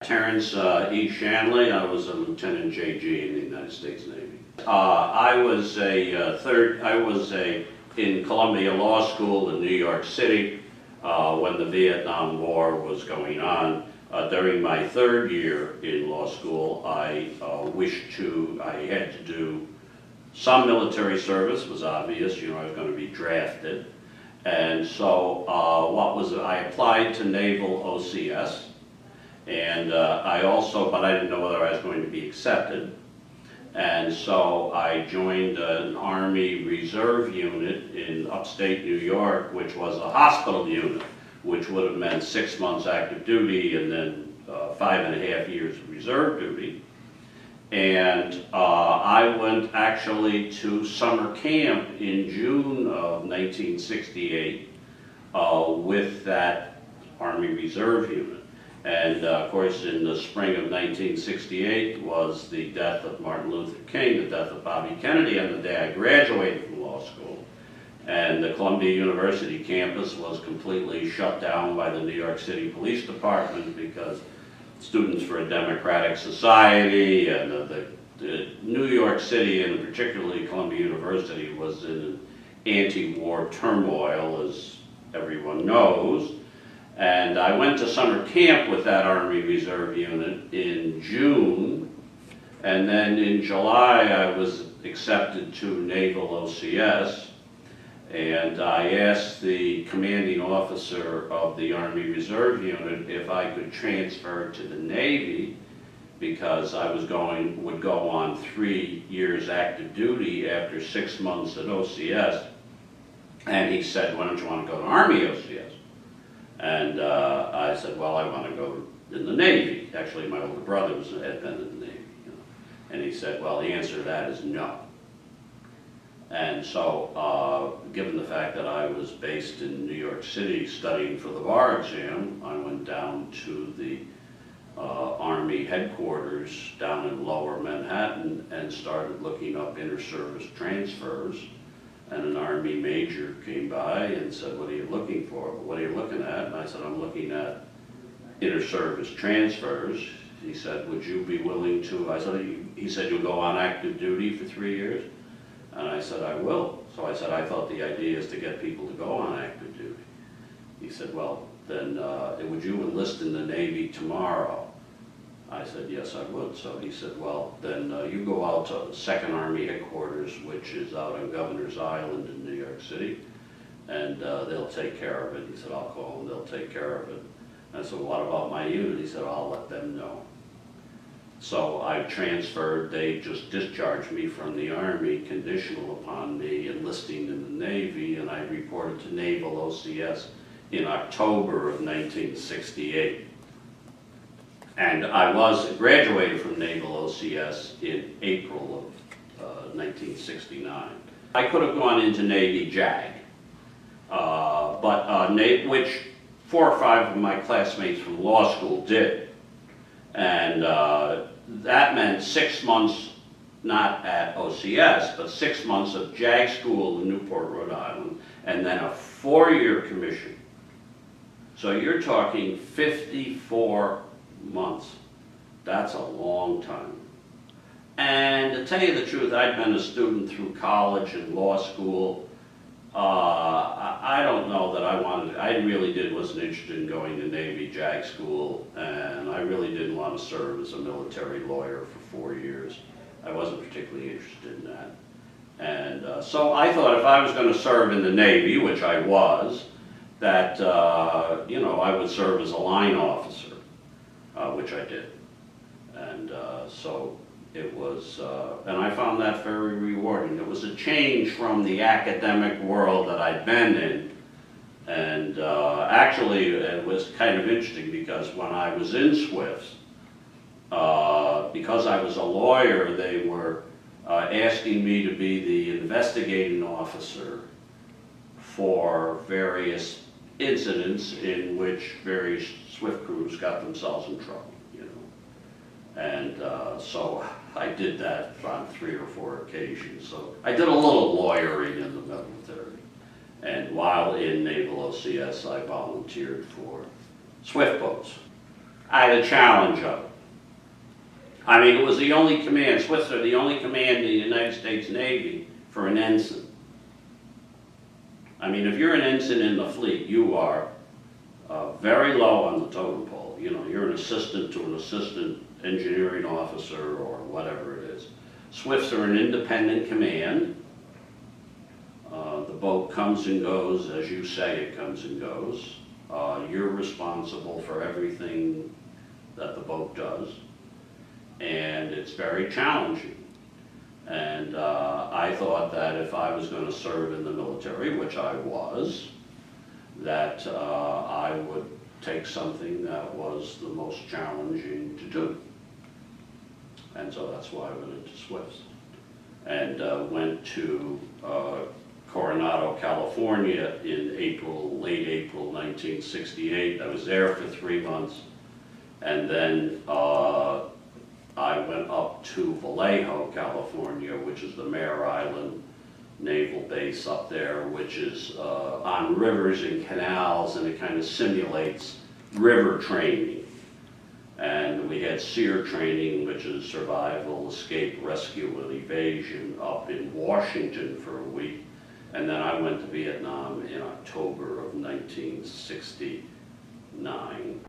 Terence Shanley. I was a Lieutenant JG in the United States Navy. I was in Columbia Law School in New York City when the Vietnam War was going on. During my third year in law school, I had to do some military service. It was obvious, I was going to be drafted. And so I applied to Naval OCS, and but I didn't know whether I was going to be accepted. And so I joined an Army Reserve unit in upstate New York, which was a hospital unit, which would have meant 6 months active duty and then 5.5 years of reserve duty. And I went actually to summer camp in June of 1968 with that Army Reserve unit. And of course, in the spring of 1968 was the death of Martin Luther King, the death of Bobby Kennedy, and the day I graduated from law school. And the Columbia University campus was completely shut down by the New York City Police Department because Students for a Democratic Society and the New York City, and particularly Columbia University, was in an anti-war turmoil, as everyone knows. And I went to summer camp with that Army Reserve unit in June, and then in July I was accepted to Naval OCS, and I asked the commanding officer of the Army Reserve unit if I could transfer to the Navy, because I would go on 3 years active duty after 6 months at OCS. And he said, "Why don't you want to go to Army OCS?" And I said, "Well, I want to go in the Navy." Actually, my older brother had been in the Navy. And he said, "Well, the answer to that is no." And so, given the fact that I was based in New York City studying for the bar exam, I went down to the Army headquarters down in Lower Manhattan and started looking up inter-service transfers. And an Army major came by and said, "What are you looking for?" "What are you looking at?" And I said, "I'm looking at inter-service transfers." He said, "Would you be willing to?" He said, "You'll go on active duty for 3 years?" And I said, "I will." So I said, "I thought the idea is to get people to go on active duty." He said, "Well, then would you enlist in the Navy tomorrow?" I said, "Yes, I would." So he said, "Well, then you go out to 2nd Army headquarters, which is out on Governor's Island in New York City, and they'll take care of it." He said, "I'll call them, they'll take care of it." And I said, "What about my unit?" He said, "I'll let them know." So I transferred. They just discharged me from the Army conditional upon me enlisting in the Navy, and I reported to Naval OCS in October of 1968. And I graduated from Naval OCS in April of 1969. I could have gone into Navy JAG, which 4 or 5 of my classmates from law school did. And that meant 6 months, not at OCS, but 6 months of JAG school in Newport, Rhode Island, and then a 4-year commission. So you're talking 54 months. That's a long time. And to tell you the truth, I'd been a student through college and law school. I don't know that I really wasn't interested in going to Navy JAG school, and I really didn't want to serve as a military lawyer for 4 years. I wasn't particularly interested in that. And so I thought if I was going to serve in the Navy, which I was, that I would serve as a line officer, which I did. And so it was, and I found that very rewarding. It was a change from the academic world that I'd been in. And actually, it was kind of interesting because when I was in SWIFT, because I was a lawyer, they were asking me to be the investigating officer for various incidents in which various SWIFT crews got themselves in trouble, And so I did that on 3 or 4 occasions. So I did a little lawyering in the military. And while in Naval OCS, I volunteered for SWIFT boats. I had a challenge of it. I mean, it was the only command, Swifts are the only command in the United States Navy for an ensign. I mean, if you're an ensign in the fleet, you are very low on the totem pole. You know, you're an assistant to an assistant engineering officer or whatever it is. Swifts are an independent command. The boat comes and goes as you say it comes and goes. You're responsible for everything that the boat does, and it's very challenging. And I thought that if I was going to serve in the military, which I was, that I would take something that was the most challenging to do. And so that's why I went into Swifts. And went to Coronado, California in late April 1968. I was there for 3 months. And then I went up to Vallejo, California, which is the Mare Island Naval Base up there, which is on rivers and canals, and it kind of simulates river training. And we had SEER training, which is survival, escape, rescue, and evasion, up in Washington for a week. And then I went to Vietnam in October of 1969.